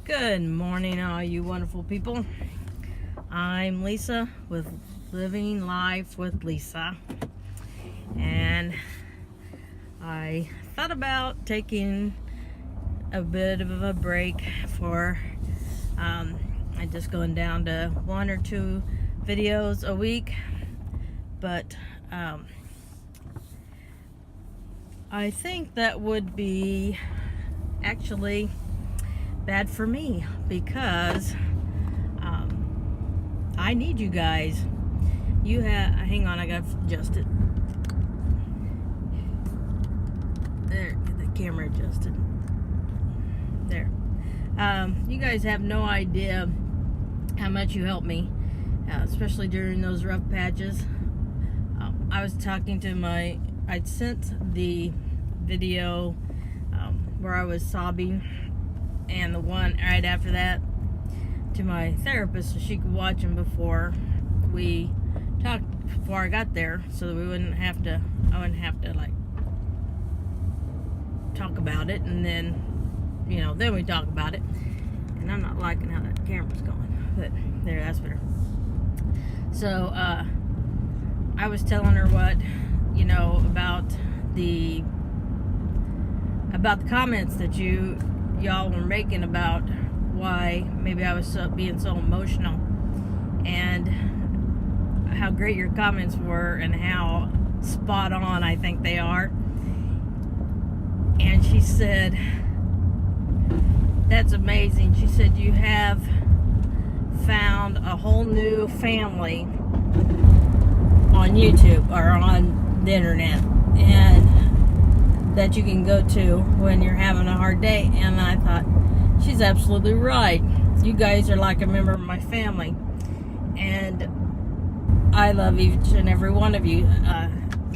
Good morning, all you wonderful people. I'm Lisa with Living Life with Lisa, and I thought about taking a bit of a break for I'm just going down to 1 or 2 videos a week, but I think that would be actually bad for me because I need you guys. Hang on, I gotta adjust it. There, get the camera adjusted. There. You guys have no idea how much you help me, especially during those rough patches. I was talking to I'd sent the video where I was sobbing, and the one right after that to my therapist so she could watch them before I got there, so that I wouldn't have to like talk about it, and then then we talk about it. And I'm not liking how that camera's going, but there, that's better. So I was telling her what about the comments that y'all were making about why maybe I was being so emotional, and how great your comments were and how spot on I think they are. And she said, that's amazing. She said, you have found a whole new family on YouTube or on the internet, and that you can go to when you're having a hard day. And I thought, she's absolutely right. You guys are like a member of my family, and I love each and every one of you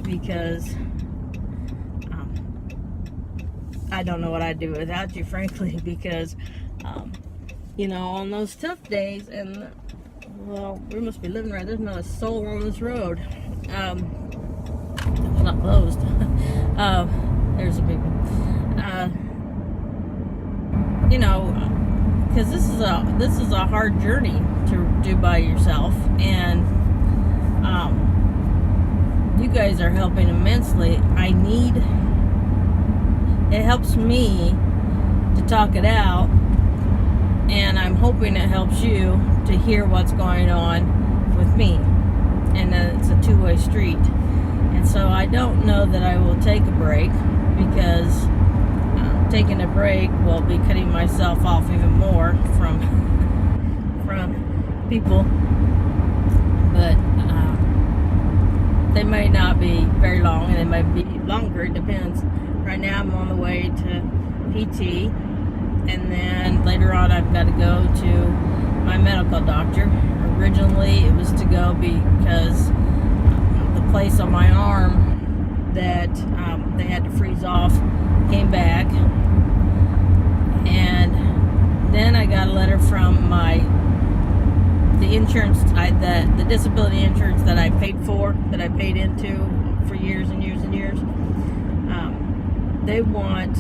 because I don't know what I'd do without you, frankly, because on those tough days, and well, we must be living right, there's not a soul on this road. It's not closed. There's some people. Because this is a hard journey to do by yourself, and you guys are helping immensely. It helps me to talk it out, and I'm hoping it helps you to hear what's going on with me, and that it's a two-way street. And so I don't know that I will take a break, because taking a break will be cutting myself off even more from people. But they may not be very long, and they might be longer. It depends. Right now I'm on the way to PT, and then later on I've got to go to my medical doctor. Originally it was to go because the place on my arm that they had to freeze off came back, and then I got a letter from the insurance, the disability insurance that I paid into for years and years and years. They want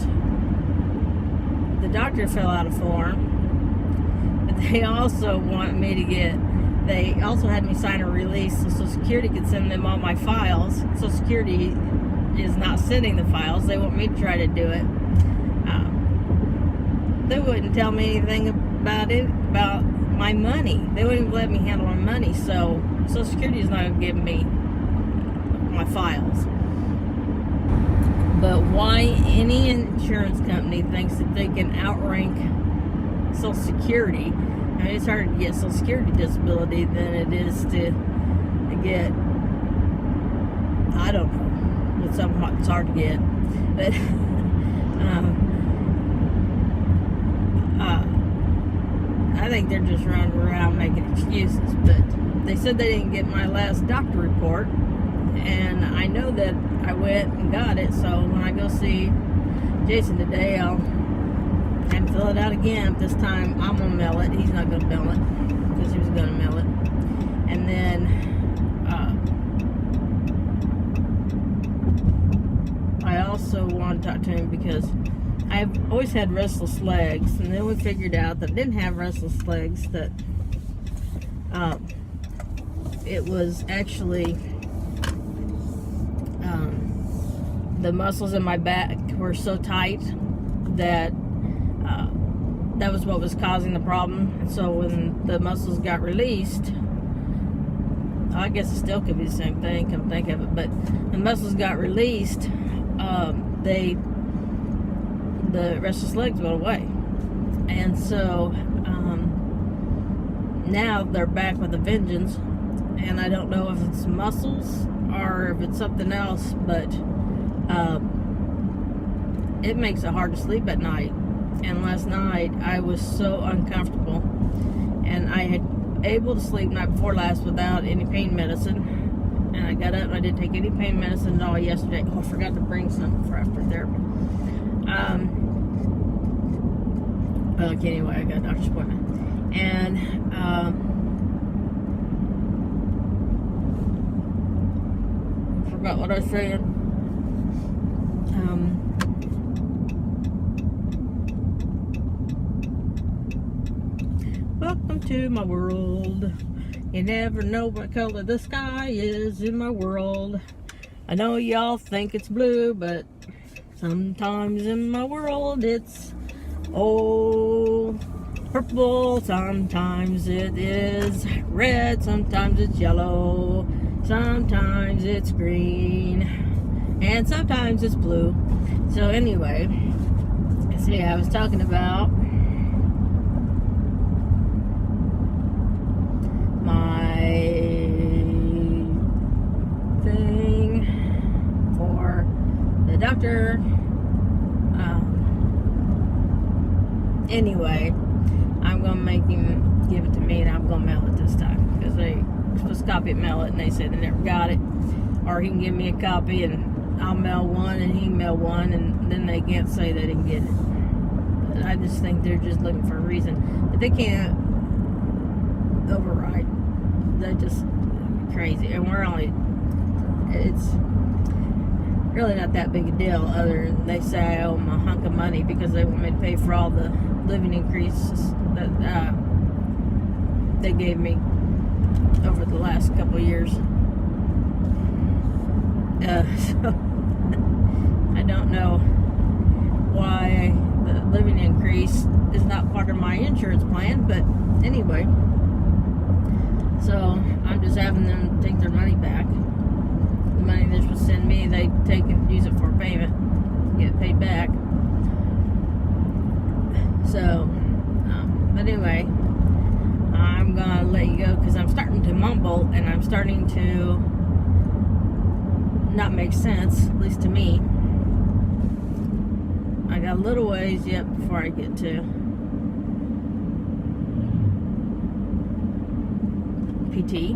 the doctor to fill out a form, but they also want me to they also had me sign a release so Social Security could send them all my files. Social Security is not sending the files. They want me to try to do it. They wouldn't tell me anything about my money. They wouldn't even let me handle my money. So Social Security is not going to give me my files. But why any insurance company thinks that they can outrank Social Security? I mean, it's harder to get Social Security disability than it is to get, I don't know, it's hard to get, but I think they're just running around making excuses. But they said they didn't get my last doctor report, and I know that I went and got it, so when I go see Jason today, I'll have him fill it out again. This time I'm going to mail it. He's not going to mail it, because he was going to mail it. And then I also want to talk to him because I've always had restless legs, and then we figured out that I didn't have restless legs, that it was actually the muscles in my back were so tight that that was what was causing the problem. And so when the muscles got released, I guess it still could be the same thing, come think of it, but the muscles got released, the restless legs went away. And so now they're back with a vengeance, and I don't know if it's muscles or if it's something else, but it makes it hard to sleep at night. And last night I was so uncomfortable, and I had able to sleep night before last without any pain medicine, and I got up and I didn't take any pain medicine at all yesterday. Oh, I forgot to bring some for after therapy. Okay, anyway, I got a doctor's appointment, and I forgot what I was saying. Welcome to my world. You never know what color the sky is in my world. I know y'all think it's blue, but sometimes in my world it's purple. Sometimes it is red. Sometimes it's yellow. Sometimes it's green. And sometimes it's blue. So anyway, see, I was talking about my thing for the doctor. Anyway, I'm gonna make him give it to me, and I'm gonna mail it this time, because they were supposed to copy it, mail it, and they said they never got it. Or he can give me a copy and I'll mail one and he can mail one, and then they can't say they didn't get it. But I just think they're just looking for a reason. But they can't override. They're just crazy. And it's really not that big a deal, other than they say I owe them a hunk of money because they want me to pay for all the living increases that they gave me over the last couple of years. So I don't know why the living increase is not part of my insurance plan, but anyway, so I'm just having them take their money back. The money they're supposed to send me, they take and use it for a payment, get paid back. So but anyway, I'm gonna let you go because I'm starting to mumble and I'm starting to not make sense, at least to me. I got a little ways yet before I get to PT.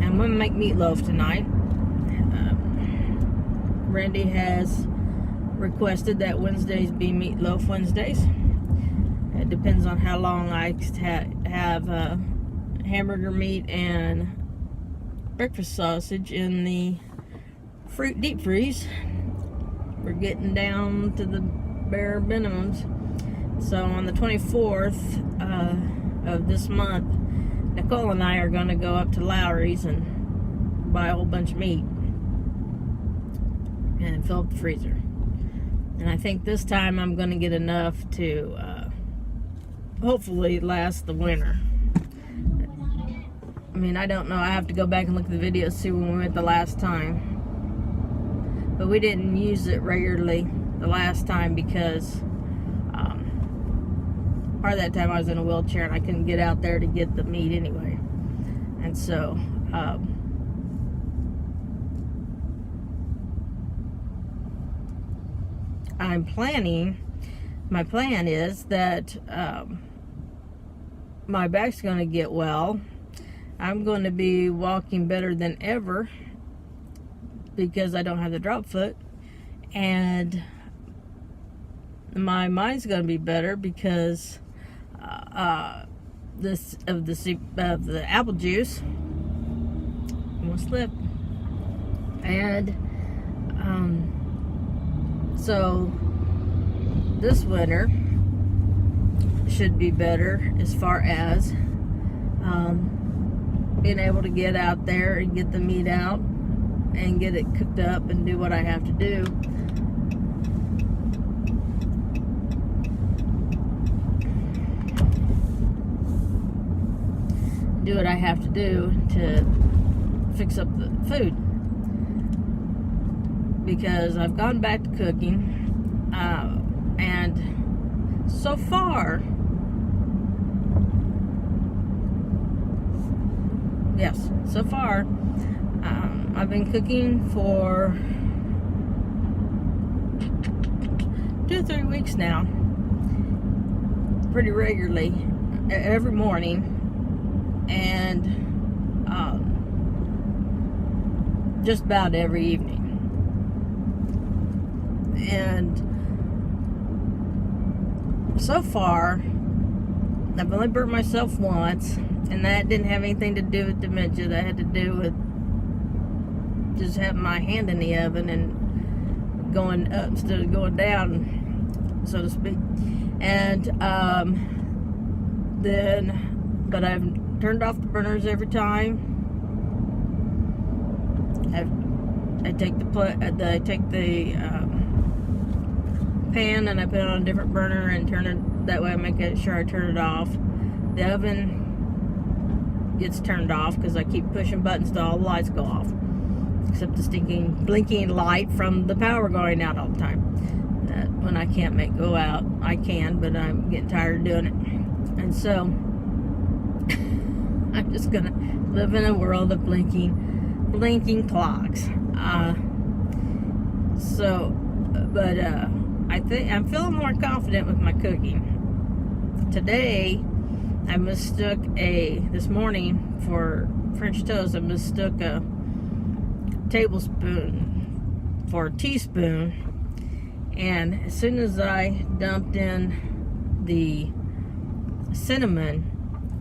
I'm gonna make meatloaf tonight. Randy has requested that Wednesdays be meatloaf Wednesdays. It depends on how long I have hamburger meat and breakfast sausage in the deep freeze. We're getting down to the bare minimums. So on the 24th of this month, Nicole and I are going to go up to Lowry's and buy a whole bunch of meat and fill up the freezer. And I think this time I'm going to get enough to hopefully last the winter. I mean, I don't know. I have to go back and look at the video to see when we went the last time. But we didn't use it regularly the last time because part of that time I was in a wheelchair and I couldn't get out there to get the meat anyway. And so my plan is that my back's going to get well. I'm going to be walking better than ever because I don't have the drop foot, and my mind's going to be better because the apple juice. I'm gonna slip, and So this winter should be better as far as being able to get out there and get the meat out and get it cooked up and do what I have to do. Do what I have to do to fix up the food. Because I've gone back to cooking, and so far, I've been cooking for 2 or 3 weeks now, pretty regularly, every morning, and just about every evening. And so far, I've only burnt myself once, and that didn't have anything to do with dementia. That had to do with just having my hand in the oven and going up instead of going down, so to speak. And but I've turned off the burners every time. I take the pan and I put it on a different burner and turn it that way. I make sure I turn it off. The oven gets turned off because I keep pushing buttons till all the lights go off, except the stinking blinking light from the power going out all the time. That when I can't make go out, I can, but I'm getting tired of doing it. And so I'm just gonna live in a world of blinking clocks. But I think I'm feeling more confident with my cooking. Today, this morning for French toast, I mistook a tablespoon for a teaspoon. And as soon as I dumped in the cinnamon,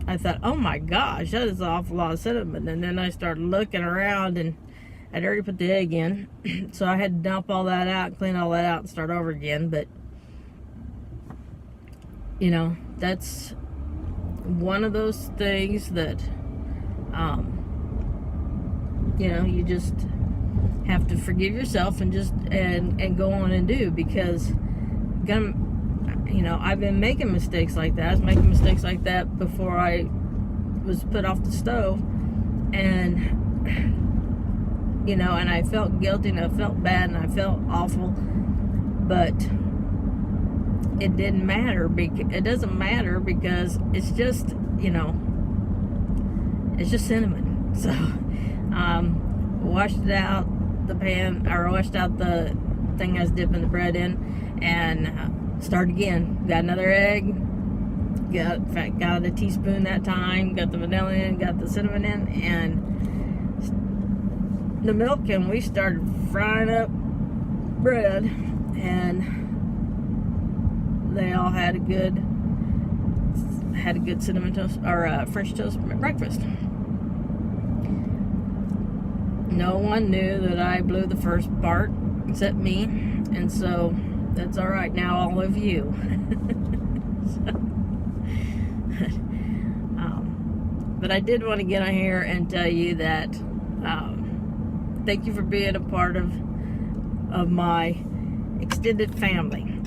I thought, oh my gosh, that is an awful lot of cinnamon. And then I started looking around, and I'd already put the egg in, so I had to dump all that out, clean all that out, and start over again. But, you know, that's one of those things that, you know, you just have to forgive yourself and just, and go on and do, because, you know, I've been making mistakes like that. I was making mistakes like that before I was put off the stove, and you know, and I felt guilty and I felt bad and I felt awful, but it didn't matter. It doesn't matter because it's just, you know, it's just cinnamon. So washed it out the pan, or washed out the thing I was dipping the bread in, and started again. Got another egg, got a teaspoon that time, got the vanilla in, got the cinnamon in, and the milk, and we started frying up bread, and they all had a good cinnamon toast, or French toast breakfast. No one knew that I blew the first part except me, and so that's all right. Now all of you. But I did want to get on here and tell you that thank you for being a part of my extended family.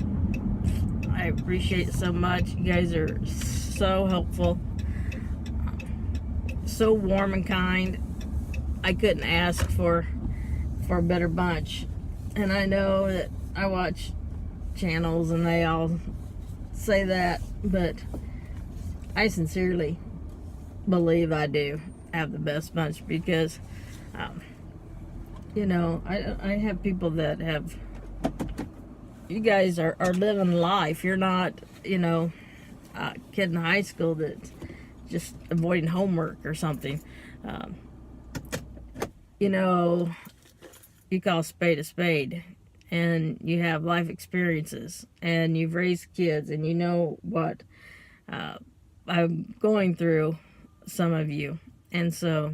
I appreciate it so much. You guys are so helpful, so warm and kind. I couldn't ask for a better bunch. And I know that I watch channels and they all say that, but I sincerely believe I do have the best bunch, because you know, I have people that have, you guys are living life. You're not, you know, a kid in high school that's just avoiding homework or something. You know, you call a spade, and you have life experiences, and you've raised kids, and you know what I'm going through, some of you. And so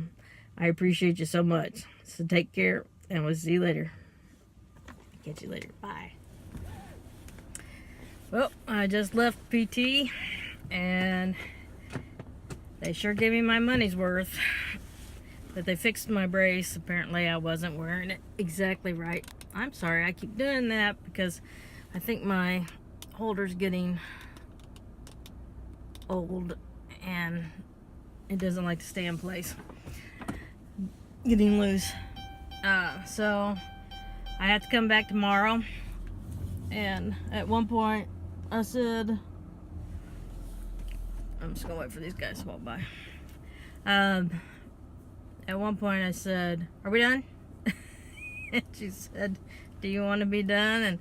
I appreciate you so much. So take care, and we'll see you later. Catch you later. Bye. Well, I just left PT and they sure gave me my money's worth. But they fixed my brace. Apparently I wasn't wearing it exactly right. I'm sorry, I keep doing that because I think my holder's getting old and it doesn't like to stay in place. Getting loose. So I have to come back tomorrow. And at one point I said, I'm just gonna wait for these guys to walk by. At one point I said, are we done? And she said, do you want to be done? And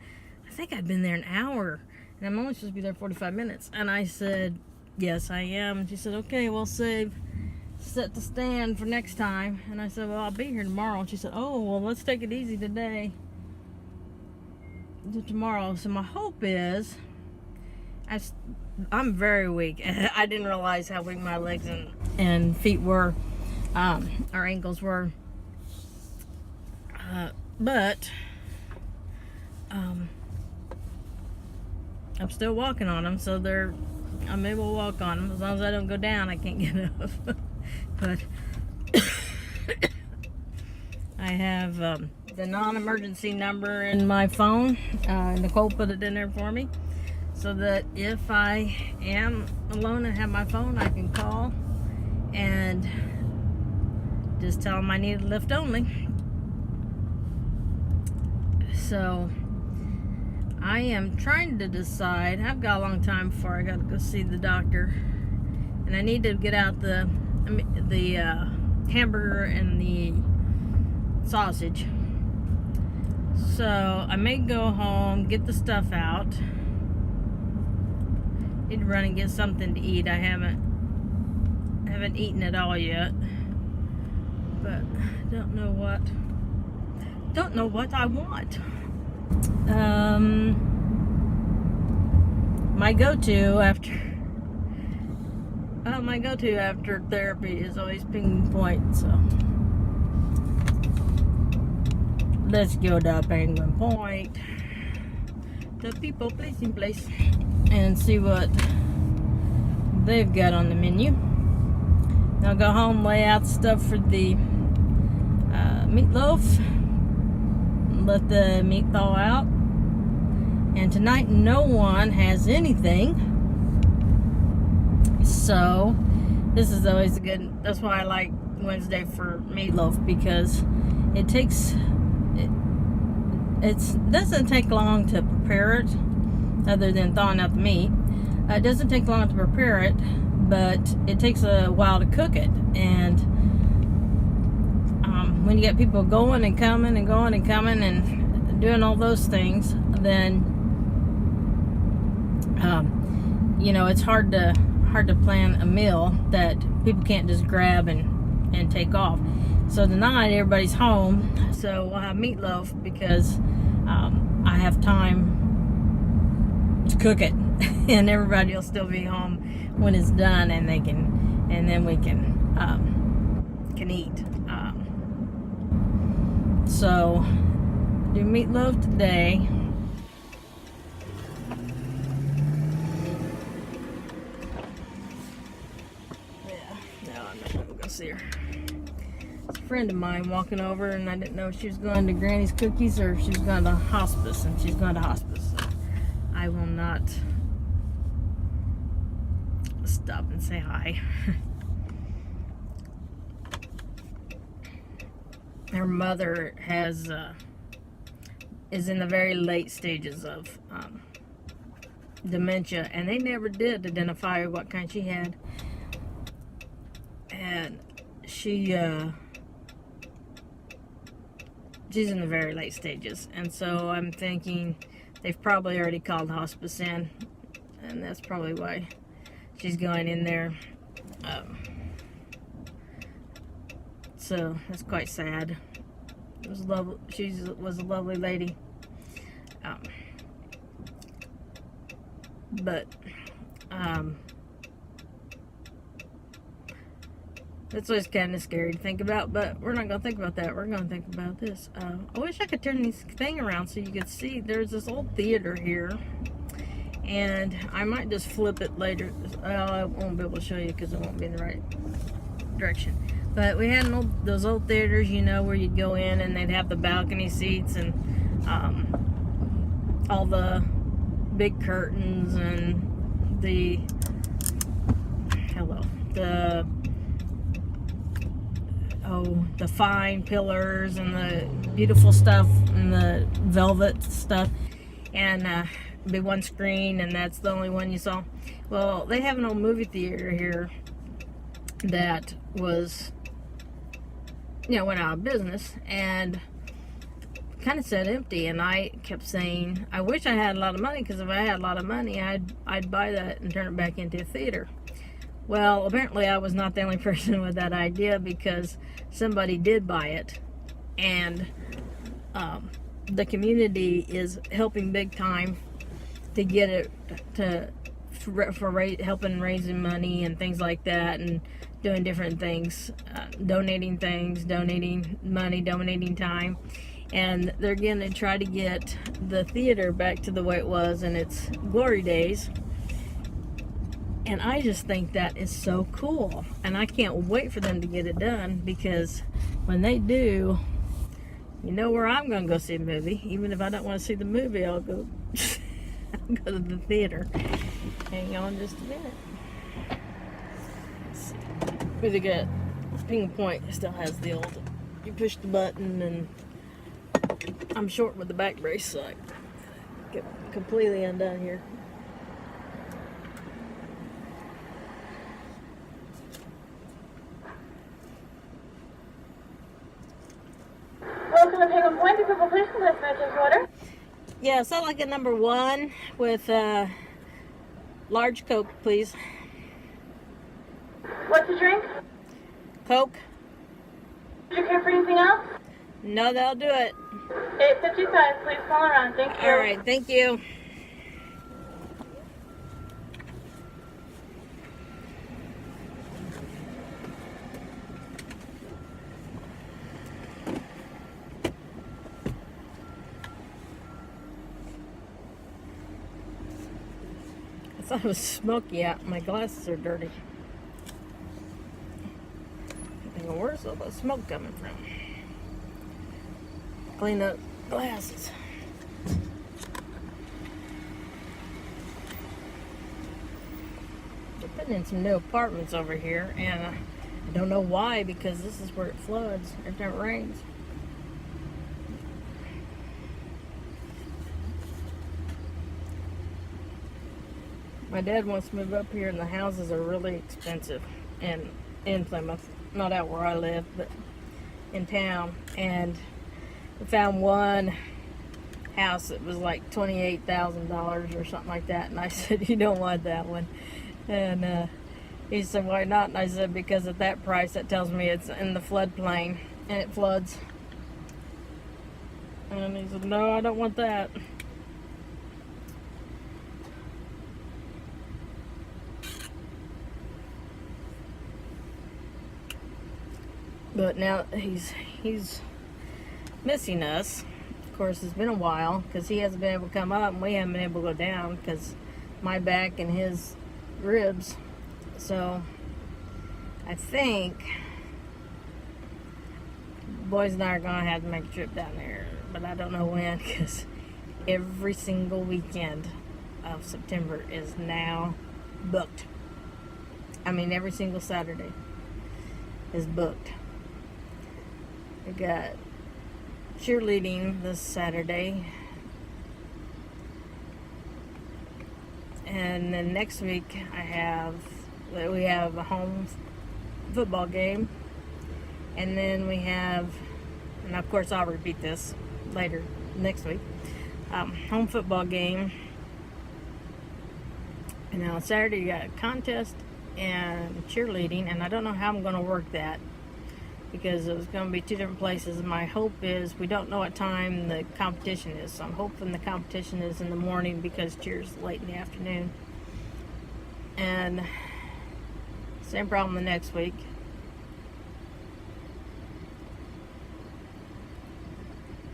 I think I'd been there an hour and I'm only supposed to be there 45 minutes. And I said, yes, I am. And she said, okay, we'll set the stand for next time. And I said, well, I'll be here tomorrow. And she said, oh, well, let's take it easy today. Tomorrow. So my hope is, I'm very weak. I didn't realize how weak my legs and feet were, or ankles were. But I'm still walking on them, so I'm able to walk on them. As long as I don't go down, I can't get up. But I have the non-emergency number in my phone. Nicole put it in there for me, so that if I am alone and have my phone, I can call and just tell them I need a lift only. So I am trying to decide. I've got a long time before I got to go see the doctor, and I need to get out the hamburger and the sausage. So I may go home, get the stuff out. Need to run and get something to eat. I haven't eaten at all yet, but don't know what I want. My go-to after therapy is always Penguin Point, so let's go to Penguin Point, the people pleasing place, and see what they've got on the menu. I'll go home, lay out stuff for the meatloaf, let the meat thaw out. And tonight no one has anything, so this is always that's why I like Wednesday for meatloaf, because it doesn't take long to prepare it, other than thawing out the meat. It doesn't take long to prepare it, but it takes a while to cook it. And when you get people going and coming and going and coming and doing all those things, then it's hard to plan a meal that people can't just grab and take off. So tonight everybody's home, so we'll have meatloaf because I have time to cook it, and everybody will still be home when it's done, and we can eat. So do meatloaf today. See her. It's a friend of mine walking over, and I didn't know if she was going to Granny's Cookies or if she was going to hospice, and she's going to hospice. So I will not stop and say hi. Her mother is in the very late stages of dementia, and they never did identify what kind she had. And she's in the very late stages, and so I'm thinking they've probably already called hospice in, and that's probably why she's going in there. So that's quite sad. It was lovely. She was a lovely lady, but it's always kind of scary to think about, but we're not going to think about that. We're going to think about this. I wish I could turn this thing around so you could see. There's this old theater here, And I might just flip it later. I won't be able to show you because it won't be in the right direction. But we had those old theaters, you know, where you'd go in and they'd have the balcony seats and all the big curtains and the fine pillars and the beautiful stuff and the velvet stuff, and be one screen, and that's the only one you saw. Well, they have an old movie theater here that was, you know, went out of business and kind of sat empty, and I kept saying, I wish I had a lot of money, because if I had a lot of money, I'd buy that and turn it back into a theater. Well, apparently I was not the only person with that idea, because somebody did buy it, and the community is helping big time to get it for helping raising money and things like that, and doing different things, donating money, donating time, and they're going to try to get the theater back to the way it was in its glory days. And I just think that is so cool, and I can't wait for them to get it done, because when they do, you know where I'm going to go see a movie. Even if I don't want to see the movie, I'll go go to the theater. Hang on just a minute. Let's see. Really good. Ping Point still has the old, you push the button, and I'm short with the back brace, so I get completely undone here. Welcome to Ping Point. The Purple Police Dispensers order. Yeah, so like a number 1 with large Coke, please. What's the drink? Coke? Do you care for anything else? No, that'll do it. 8:55. Please call around. Thank you. All right, thank you. I thought it was smoky out. My glasses are dirty. Where's all the smoke coming from? Clean up glasses. They're putting in some new apartments over here, and I don't know why, because this is where it floods every time it rains. My dad wants to move up here, and the houses are really expensive, and in Plymouth, not out where I live, but in town. And we found one house that was like $28,000 or something like that, and I said, you don't want that one. And he said, why not? And I said, because at that price, that tells me it's in the floodplain, and it floods. And he said, no, I don't want that. But now he's missing us. Of course, it's been a while, because he hasn't been able to come up, and we haven't been able to go down because my back and his ribs. So I think the boys and I are gonna have to make a trip down there, but I don't know when, because every single weekend of September is now booked. I mean, every single Saturday is booked. We got cheerleading this Saturday, and then next week we have a home football game, and then we have, and of course I'll repeat this later next week, home football game, and then on Saturday you got a contest and cheerleading, and I don't know how I'm going to work that, because it was going to be 2 different places. My hope is, we don't know what time the competition is, so I'm hoping the competition is in the morning, because cheer's late in the afternoon. And same problem the next week.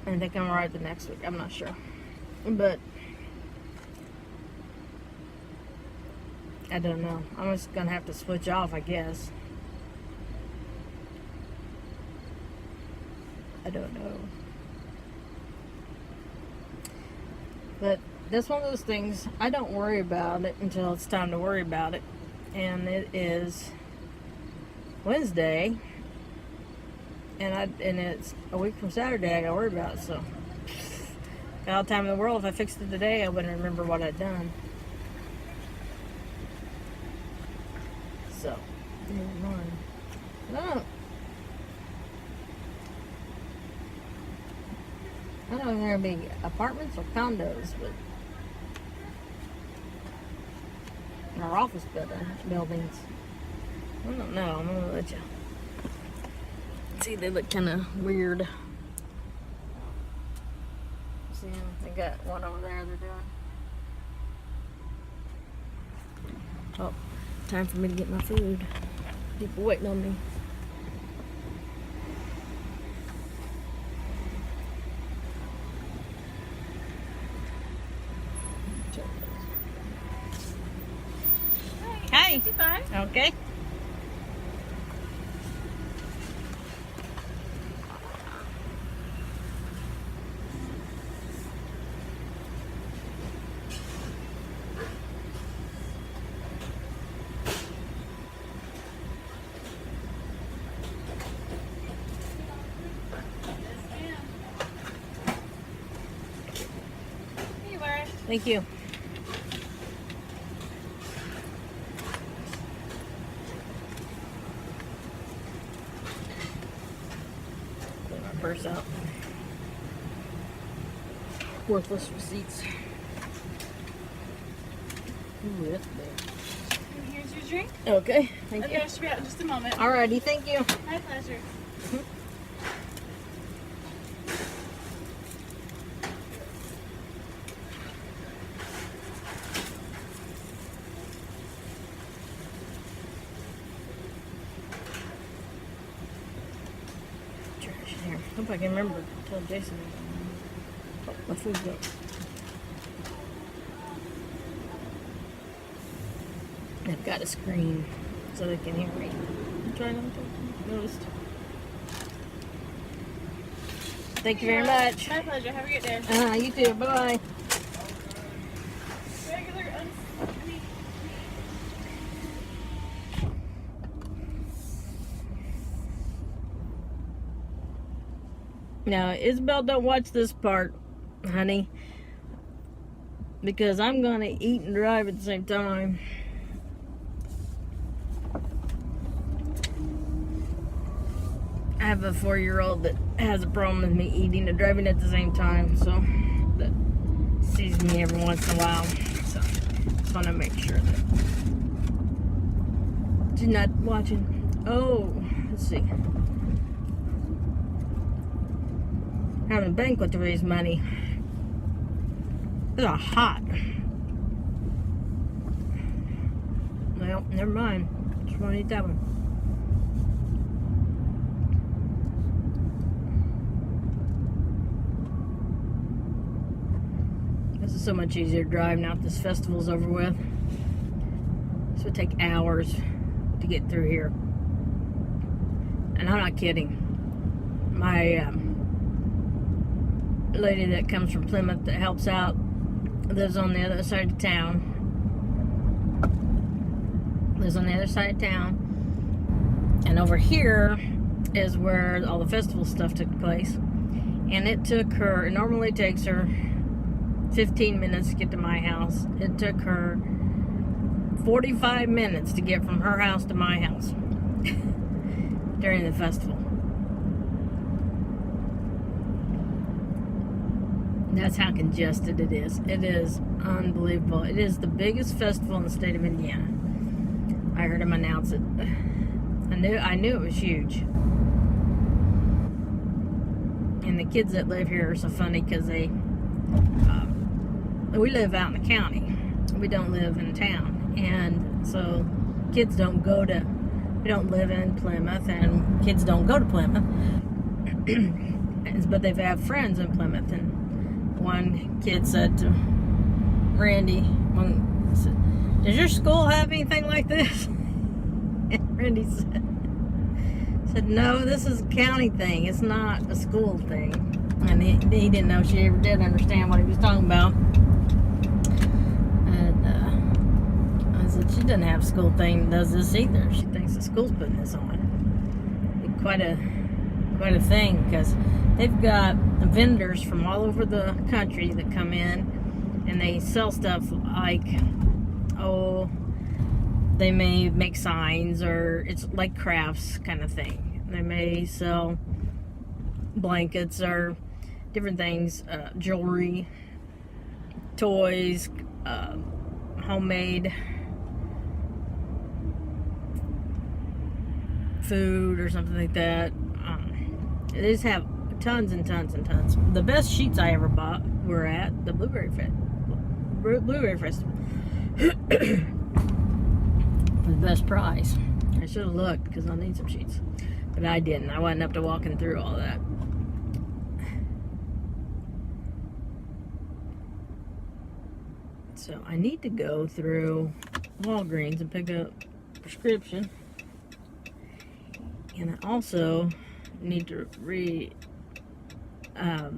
I think I'm right the next week, I'm not sure. But I don't know. I'm just gonna have to switch off, I guess. I don't know. But that's one of those things, I don't worry about it until it's time to worry about it. And it is Wednesday, and it's a week from Saturday I gotta worry about it, so got all the time in the world. If I fixed it today, I wouldn't remember what I'd done. So, never mind. No. I don't know if they're gonna be apartments or condos, but or office buildings. I don't know. I'm gonna let you see. They look kind of weird. See, they got one over there they're doing. Oh, time for me to get my food. People waiting on me. Hi. 55. Okay. Here you are. Thank you. Put my purse out. Worthless receipts. Ooh, that's big. And here's your drink. Okay, thank And you. that should be out in just a moment. Alrighty, thank you. My pleasure. Trash in here. Hope I can remember to tell Jason. Oh, my food's up. I've got a screen so they can hear me. I'm trying not to notice. Thank you very much. My pleasure. Have a good day. You too. Bye. Regular Now, Isabel, don't watch this part, honey, because I'm gonna eat and drive at the same time. I have a 4-year-old that has a problem with me eating and driving at the same time, so that sees me every once in a while. So just want to make sure that she's not watching. Oh, let's see. Having a banquet to raise money. These are hot. Well, never mind. Just want to eat that one. This is so much easier to drive now that this festival's over with. This would take hours to get through here. And I'm not kidding. My lady that comes from Plymouth that helps out lives on the other side of town. And over here is where all the festival stuff took place. And it normally takes her 15 minutes to get to my house. It took her 45 minutes to get from her house to my house during the festival. That's how congested it is. It is unbelievable. It is the biggest festival in the state of Indiana. I heard him announce it. I knew it was huge. And the kids that live here are so funny because we live out in the county. We don't live in town. And so kids don't we don't live in Plymouth, and kids don't go to Plymouth. But they have friends in Plymouth. And one kid said to Randy, does your school have anything like this? And Randy said, no, this is a county thing. It's not a school thing. And he didn't know she ever did understand what he was talking about. And I said, she doesn't have a school thing that does this either. She thinks the school's putting this on. Quite a thing, because they've got vendors from all over the country that come in and they sell stuff like, they may make signs, or it's like crafts kind of thing. They may sell blankets or different things, jewelry, toys, homemade food or something like that. They just have tons and tons and tons. The best sheets I ever bought were at the Blueberry Festival. For the best price. I should have looked, because I need some sheets, but I didn't. I wasn't up to walking through all that. So I need to go through Walgreens and pick up a prescription. And I also need to I'll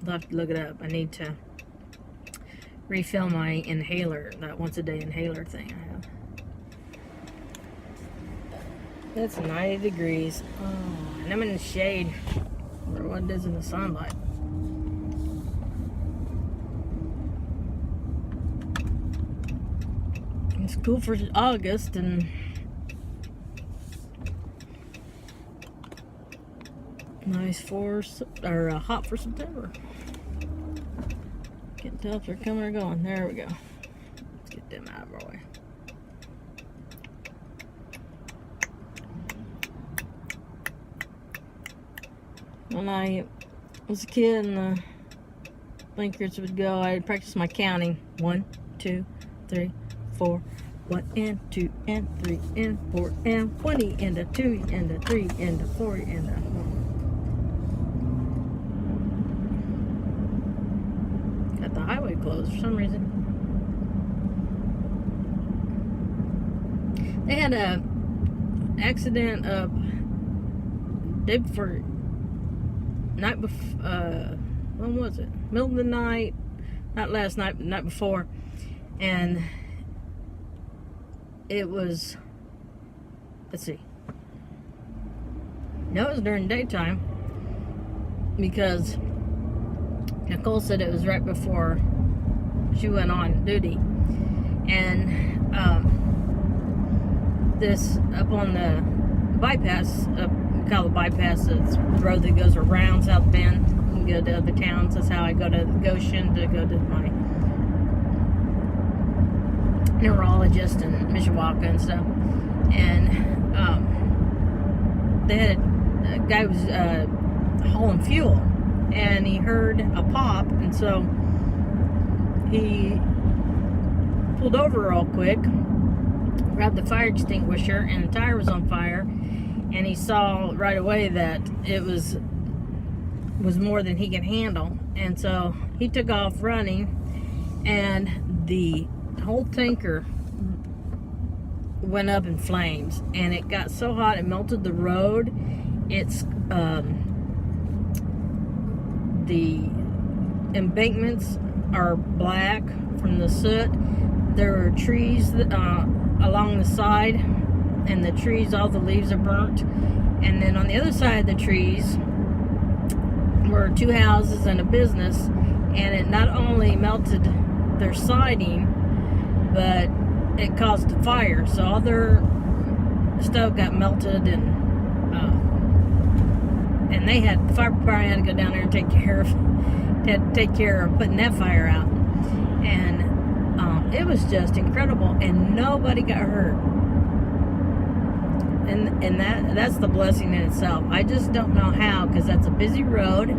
have to look it up. I need to refill my inhaler, that once a day inhaler thing I have. That's 90 degrees. Oh, and I'm in the shade where what it is in the sunlight. It's cool for August and nice hot for September. Can't tell if they're coming or going. There we go. Let's get them out of our way. When I was a kid and the blinkers would go, I'd practice my counting. 1, 2, 3, 4. 1 and 2 and 3 and 4 and 20 and a 2 and a 3 and a 4 and a 1. Got the highway closed for some reason. They had a accident night before, when was it? Middle of the night, not last night, but the night before, and it was, let's see, no, it was during daytime, because Nicole said it was right before she went on duty, and this up on the bypass, we call it bypass, it's the road that goes around South Bend and go to other towns. That's how I go to Goshen to go to my neurologist and Mishawaka and stuff. And they had a guy who was hauling fuel, and he heard a pop, and so he pulled over real quick, grabbed the fire extinguisher, and the tire was on fire, and he saw right away that it was more than he could handle, and so he took off running, and the whole tanker went up in flames, and it got so hot it melted the road. It's the embankments are black from the soot. There are trees along the side, and the trees, all the leaves are burnt. And then on the other side of the trees were 2 houses and a business, and it not only melted their siding, but it caused a fire. So all their stuff got melted, and they had, the fire department had to go down there and take care of putting that fire out. And it was just incredible, and nobody got hurt. And that's the blessing in itself. I just don't know how, because that's a busy road,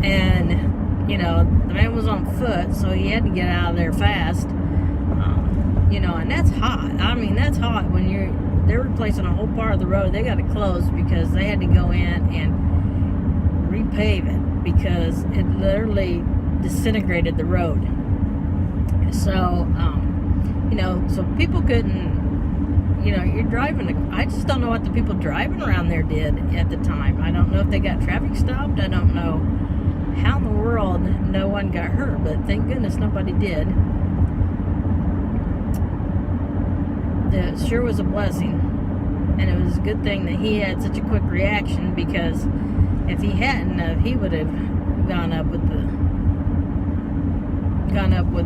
and you know, the man was on foot, so he had to get out of there fast. You know, and that's hot. I mean, that's hot when they're replacing a whole part of the road. They got it closed because they had to go in and repave it, because it literally disintegrated the road. So, so people couldn't, you're driving. I just don't know what the people driving around there did at the time. I don't know if they got traffic stopped. I don't know how in the world no one got hurt, but thank goodness nobody did. It sure was a blessing. And it was a good thing that he had such a quick reaction, because if he hadn't, he would have gone up with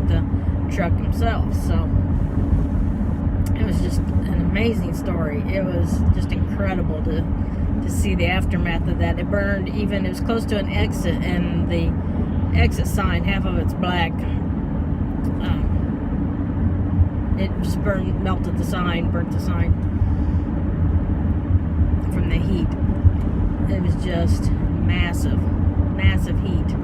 the truck himself. So it was just an amazing story. It was just incredible to see the aftermath of that. It burned it was close to an exit, and the exit sign, half of it's black. It just melted the sign, burnt the sign from the heat. It was just massive heat.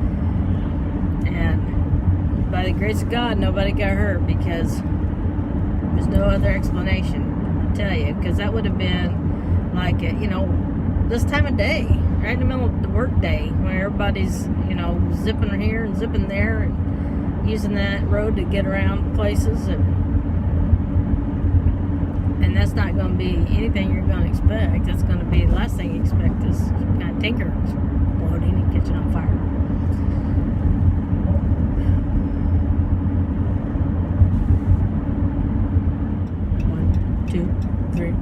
And by the grace of God, nobody got hurt, because there's no other explanation, I'll tell you, because that would have been like, this time of day, right in the middle of the work day, where everybody's, zipping here and zipping there and using that road to get around places. And that's not going to be anything you're going to expect. That's going to be the last thing you expect is kind of tanker exploding and catching on fire. One, two, three,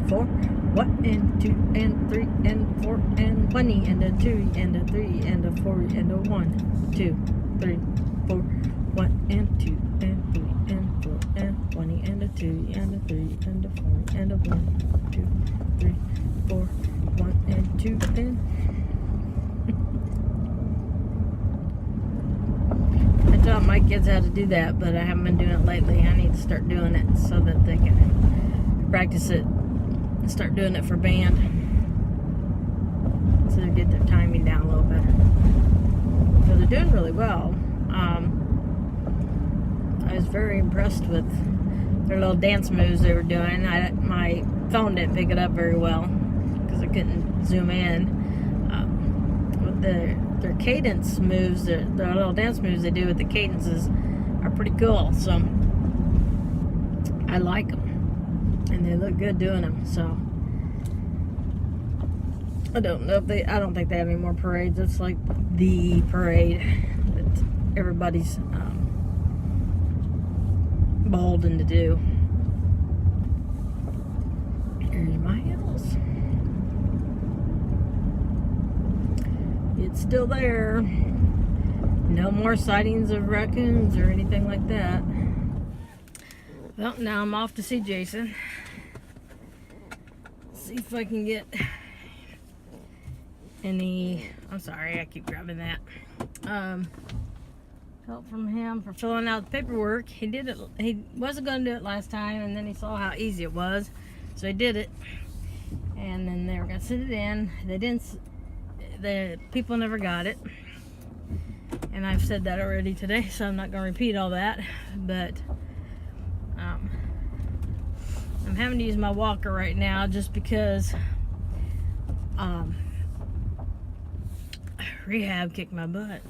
four. 1 and 2 and 3 and 4 and 20 and a 2 and a 3 and a 4 and a 1, 2, 3, 4. 1 and 2 and 3 and 4 and 20 and a 2 and a 3 and a 4 and a 1, 2, 3, 4. 1 and 2 and I taught my kids how to do that, but I haven't been doing it lately. I need to start doing it so that they can practice it and start doing it for band, so they get their timing down a little better. So they're doing really well. I was very impressed with their little dance moves they were doing. My phone didn't pick it up very well because I couldn't zoom in. With their cadence moves, their little dance moves they do with the cadences are pretty cool. So I like them, and they look good doing them. So I don't think they have any more parades. It's like the parade that everybody's beholden to do. Here's my house. It's still there. No more sightings of raccoons or anything like that. Well, now I'm off to see Jason. See if I can get any, I'm sorry, I keep grabbing that. Help from him for filling out the paperwork. He did it. He wasn't going to do it last time, and then he saw how easy it was, so he did it. And then they were going to send it in. They didn't. The people never got it, and I've said that already today, so I'm not going to repeat all that. But I'm having to use my walker right now just because rehab kicked my butt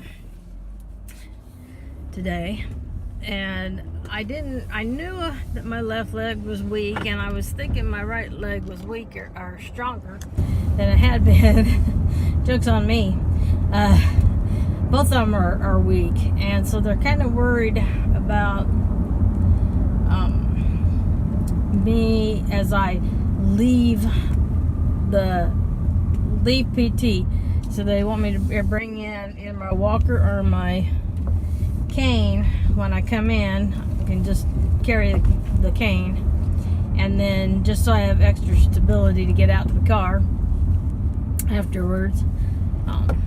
today, and I knew that my left leg was weak, and I was thinking my right leg was weaker or stronger than it had been. Joke's on me. Both of them are weak, and so they're kind of worried about me as I leave PT. So they want me to bring in my walker or my cane when I come in. I can just carry the cane, and then just so I have extra stability to get out to the car afterwards,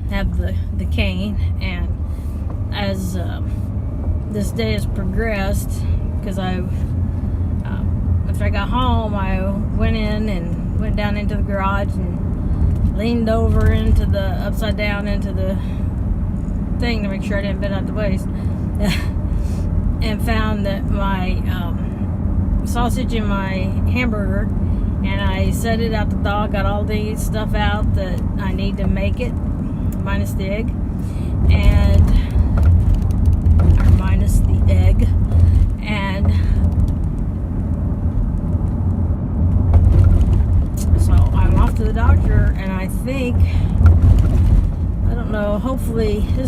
have the cane. And as this day has progressed, because after I got home, I went down into the garage and leaned over into the upside down into the thing to make sure I didn't bend out the waist, and found that my sausage and my hamburger, and I set it out the thaw, got all the stuff out that I need to make it, minus the egg,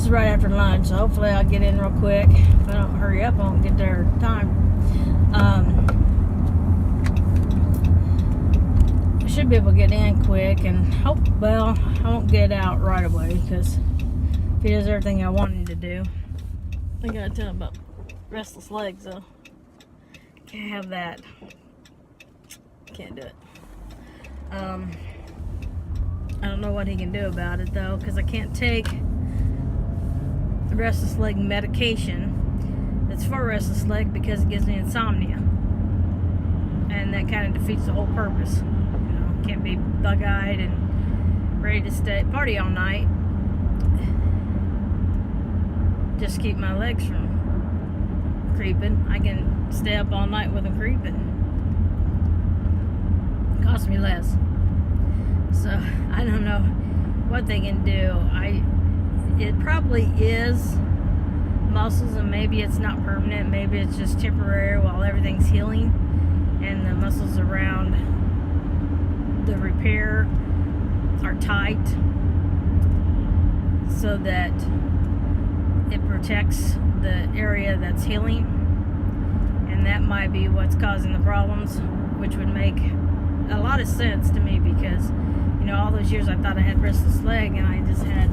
is right after lunch, so hopefully I'll get in real quick. If I don't hurry up, I won't get there in time. I should be able to get in quick and hope, well, I won't get out right away because if he does everything I want him to do. I gotta tell him about restless legs though. Can't have that. Can't do it. I don't know what he can do about it though, because I can't take restless leg medication that's for restless leg because it gives me insomnia, and that kind of defeats the whole purpose. Can't be bug-eyed and ready to party all night. Just keep my legs from creeping. I can stay up all night with them creeping. It costs me less. So I don't know what they can do. It probably is muscles, and maybe it's not permanent. Maybe it's just temporary while everything's healing, and the muscles around the repair are tight so that it protects the area that's healing, and that might be what's causing the problems, which would make a lot of sense to me because all those years I thought I had restless leg, and I just had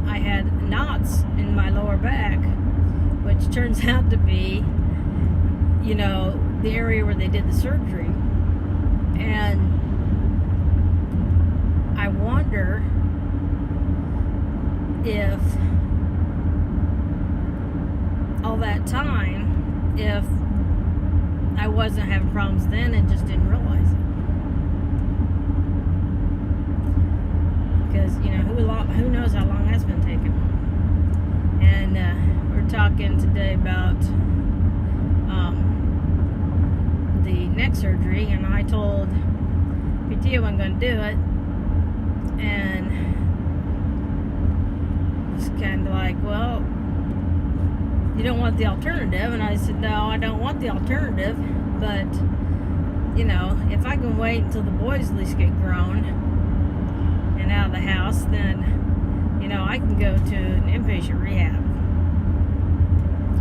I had knots in my lower back, which turns out to be the area where they did the surgery. And I wonder if all that time, if I wasn't having problems then and just didn't realize it. Because, who knows how long that's been taking. And we're talking today about the neck surgery, and I told PT I wasn't going to do it, and it's kind of like, well, you don't want the alternative. And I said, no, I don't want the alternative, but if I can wait until the boys at least get grown and out of the house, then I can go to an inpatient rehab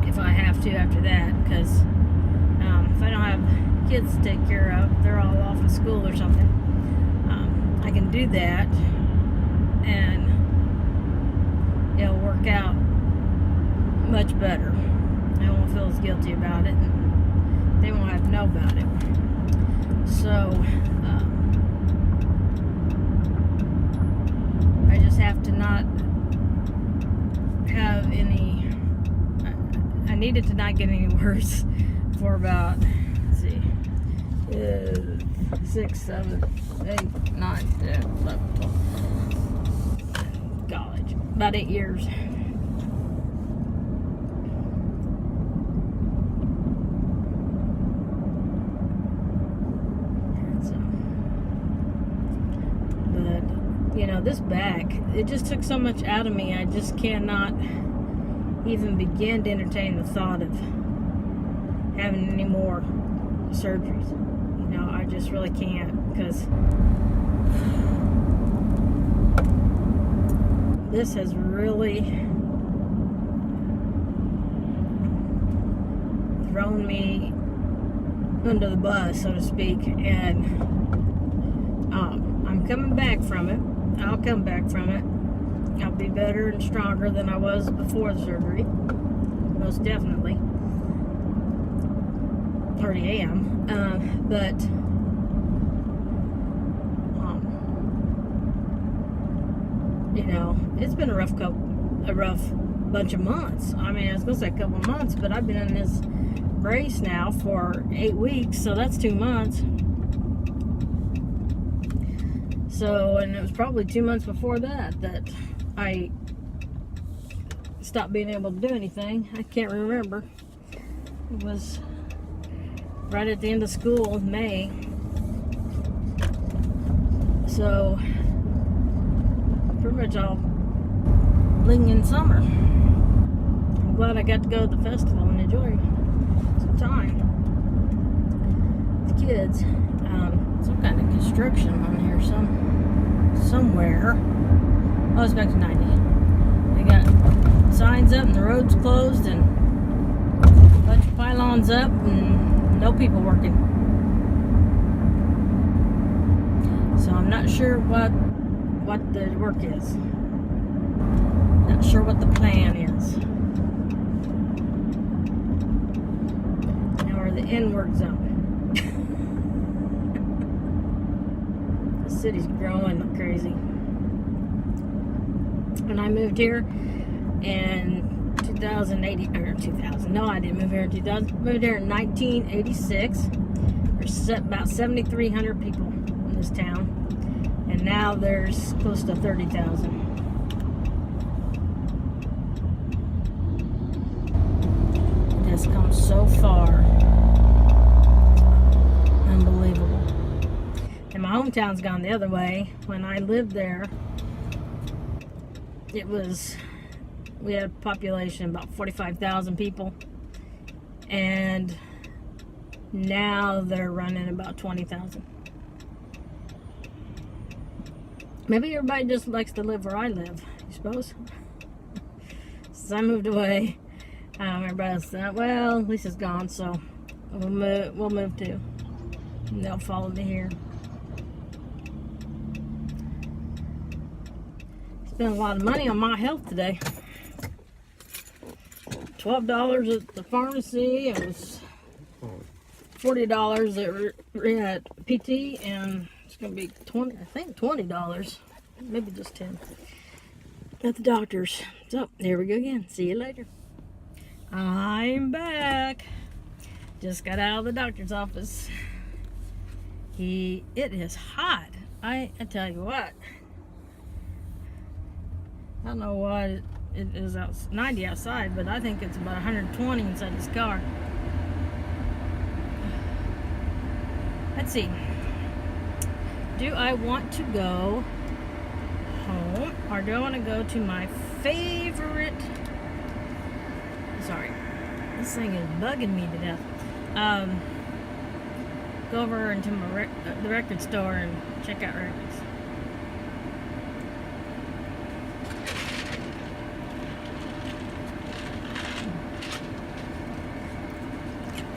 if I have to after that, because if I don't have kids to take care of, they're all off at school or something, I can do that, and it'll work out much better. I won't feel as guilty about it, and they won't have to know about it. So I just have to not have any, I needed to not get any worse for about, let's see, 6, 7, 8, 9, 10, 11, 12, college, about 8 years. This back, it just took so much out of me. I just cannot even begin to entertain the thought of having any more surgeries. I just really can't, because this has really thrown me under the bus, so to speak, and I'm coming back from it. I'll come back from it. I'll be better and stronger than I was before the surgery. Most definitely. Already am. But it's been a rough bunch of months. I mean, I was going to say a couple of months, but I've been in this brace now for 8 weeks, so that's 2 months. So, and it was probably 2 months before that I stopped being able to do anything. I can't remember. It was right at the end of school in May. So, pretty much all living in summer. I'm glad I got to go to the festival and enjoy some time with the kids. Some kind of construction on here somewhere. Oh, it's back to 90. They got signs up and the road's closed and a bunch of pylons up and no people working. So I'm not sure what the work is. Not sure what the plan is. Now we're the inward zone. The city's growing like crazy. When I moved here in 2080, or 2000, no, I didn't move here in 2000. Moved here in 1986. There's about 7,300 people in this town, and now there's close to 30,000. It has come so far. Unbelievable. And my hometown's gone the other way. When I lived there, we had a population about 45,000 people, and now they're running about 20,000. Maybe everybody just likes to live where I live, you suppose? Since I moved away, everybody's said, well, Lisa's gone, so we'll move too. And they'll follow me here. Spent a lot of money on my health today. $12 at the pharmacy. It was $40 at PT, and it's gonna be $20, maybe just 10 at the doctor's. So there we go again. See you later. I'm back. Just got out of the doctor's office. It is hot. I tell you what. I don't know why it is 90 outside, but I think it's about 120 inside this car. Let's see. Do I want to go home, or do I want to go to my favorite? Sorry, this thing is bugging me to death. Go over into the record store and check out records.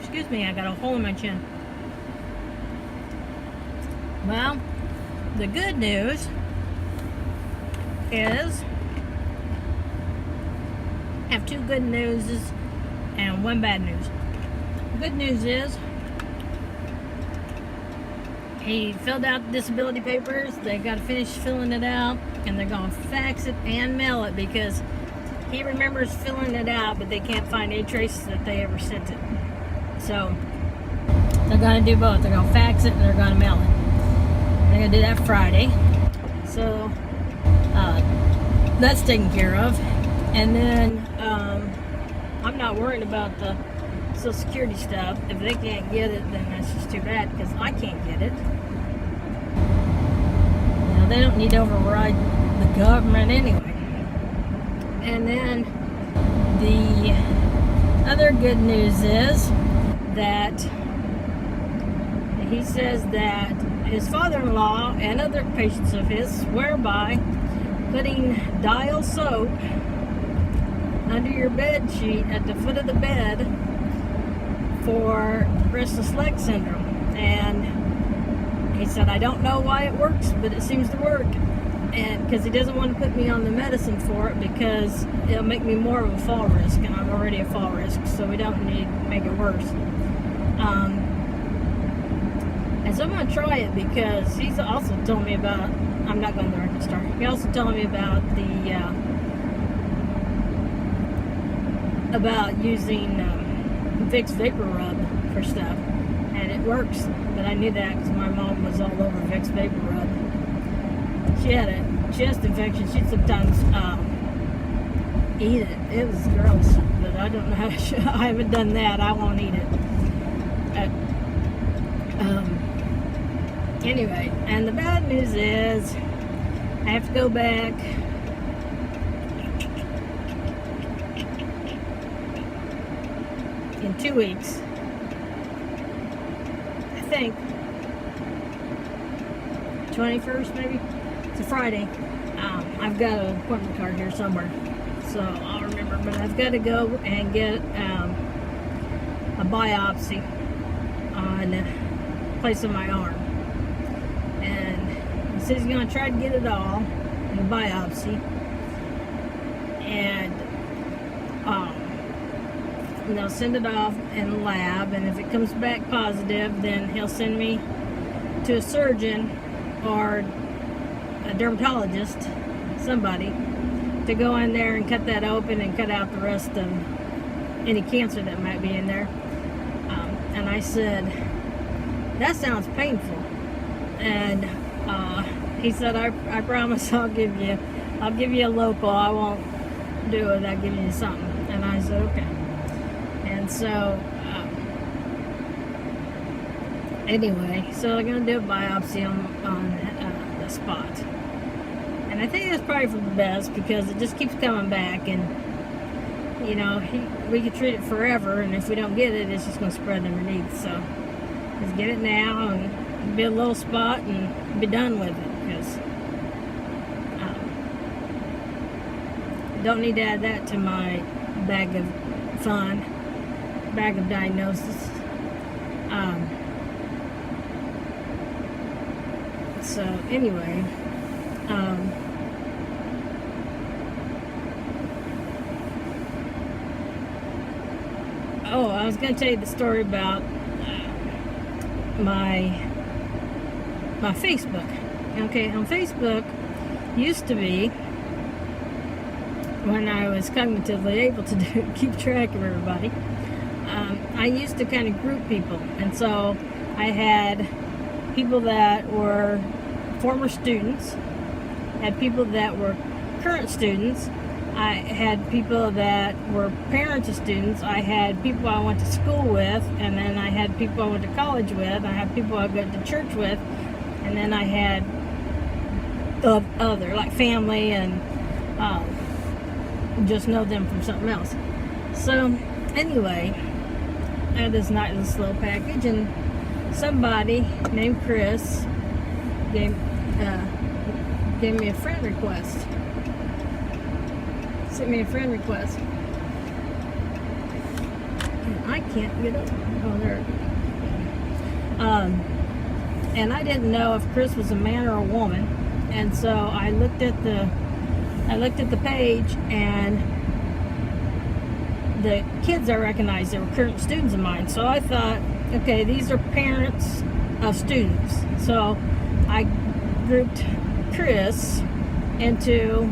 Excuse me, I got a hole in my chin. Well, the good news is, I have two good newses and one bad news. Good news is, he filled out the disability papers. They got to finish filling it out, and they're going to fax it and mail it, because he remembers filling it out, but they can't find any traces that they ever sent it. So they're going to do both. They're going to fax it and they're going to mail it. They're going to do that Friday. So that's taken care of. And then I'm not worried about the Social Security stuff. If they can't get it, then that's just too bad, because I can't get it. You know, they don't need to override the government anyway. And then the other good news is that he says that his father-in-law and other patients of his swear by putting dial soap under your bed sheet at the foot of the bed for restless leg syndrome. And he said, I don't know why it works, but it seems to work. And because he doesn't want to put me on the medicine for it, because it'll make me more of a fall risk, and I'm already a fall risk, so we don't need to make it worse. And so I'm going to try it, because he's also told me about, I'm not going to the record store, he also told me about about using Vicks Vapor Rub for stuff, and it works. But I knew that because my mom was all over Vicks Vapor Rub. She had a chest infection. She'd sometimes eat it. It was gross, but I don't know how to I haven't done that. I won't eat it. Anyway, and the bad news is I have to go back in 2 weeks. I think 21st maybe. It's a Friday. I've got an appointment card here somewhere, so I'll remember. But I've got to go and get a biopsy on the place of my arm, and he says he's going to try to get it all in the biopsy, and they'll send it off in the lab, and if it comes back positive, then he'll send me to a surgeon or a dermatologist, somebody, to go in there and cut that open and cut out the rest of any cancer that might be in there. And I said, that sounds painful. And he said, I promise I'll give you a local. I won't do it. I'll give you something. And I said, okay. And so anyway, so they're gonna do a biopsy on the spot. And I think that's probably for the best, because it just keeps coming back, and you know, we could treat it forever, and if we don't get it, it's just going to spread underneath. So let's get it now and be a little spot and be done with it, because don't need to add that to my bag of fun, bag of diagnosis. So anyway, I was going to tell you the story about my Facebook. Okay, on Facebook, used to be, when I was cognitively able to keep track of everybody, I used to kind of group people. And so I had people that were former students, had people that were current students, I had people that were parents of students, I had people I went to school with, and then I had people I went to college with, I had people I went to church with, and then I had other, like family, and just know them from something else. So anyway, I had this nice little package, and somebody named Chris gave me a friend request. Sent me a friend request. And I can't get it. Oh, there. And I didn't know if Chris was a man or a woman, and so I looked at the page, and the kids I recognized, they were current students of mine. So I thought, okay, these are parents of students. So I grouped Chris into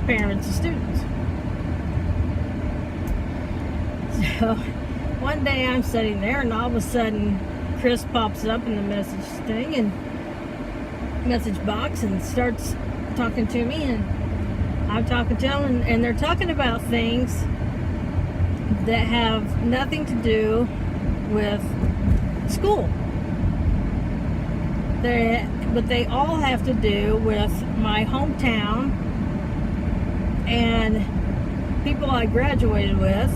parents of students. So one day I'm sitting there, and all of a sudden Chris pops up in the message thing and message box and starts talking to me, and I'm talking to them, and they're talking about things that have nothing to do with school. But they all have to do with my hometown and people I graduated with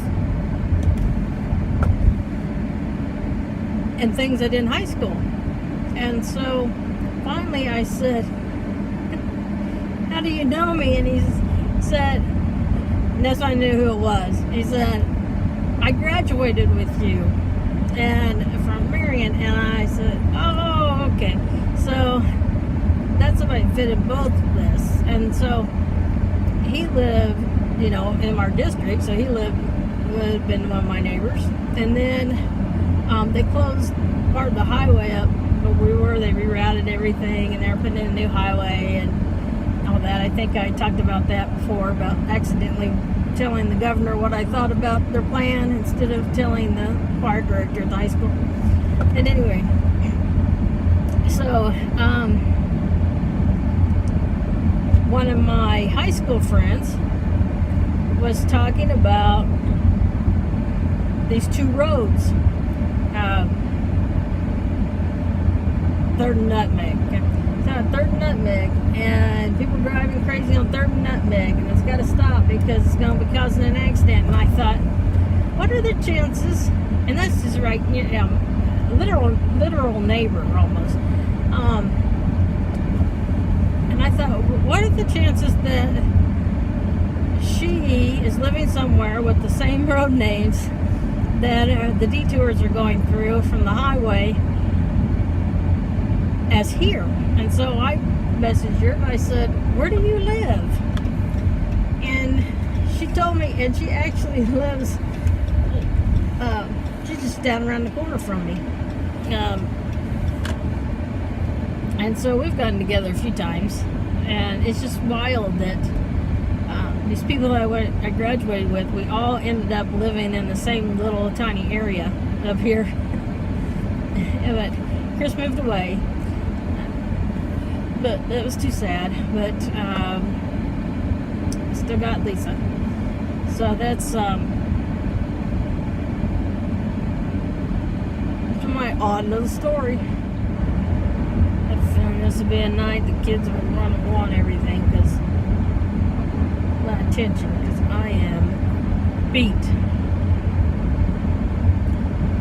and things I did in high school. And so finally I said, how do you know me? And he said, and that's when I knew who it was. He said, I graduated with you and from Marion. And I said, oh, okay. So that's somebody fit in both of this. And so he lived, you know, in our district, so he would have been one of my neighbors. And then they closed part of the highway up where they rerouted everything, and they were putting in a new highway and all that. I think I talked about that before, about accidentally telling the governor what I thought about their plan instead of telling the choir director at the high school. And anyway, so one of my high school friends was talking about these two roads, 3rd and Nutmeg. It's on 3rd and Nutmeg, and people driving crazy on 3rd and Nutmeg, and it's got to stop because it's going to be causing an accident. And I thought, what are the chances? And that's just right, you know, literal neighbor almost. And I thought, what are the chances that she is living somewhere with the same road names that the detours are going through from the highway as here? And so I messaged her and I said, where do you live? And she told me, and she actually lives, she's just down around the corner from me. And so we've gotten together a few times, and it's just wild that these people that I graduated with, we all ended up living in the same little tiny area up here. But Chris moved away, but it was too sad. But still got Lisa, so that's my odd little story. I have a feeling this will be a night the kids will want everything because my attention, because I am beat.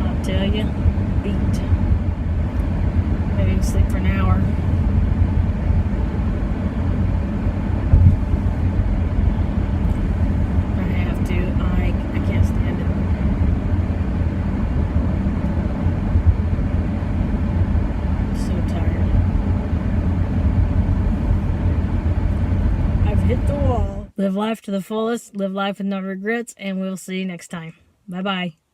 I'll tell you, beat. Maybe I can sleep for an hour. I have to. I can't stand it. Hit the wall. Live life to the fullest, live life with no regrets, and we'll see you next time. Bye-bye.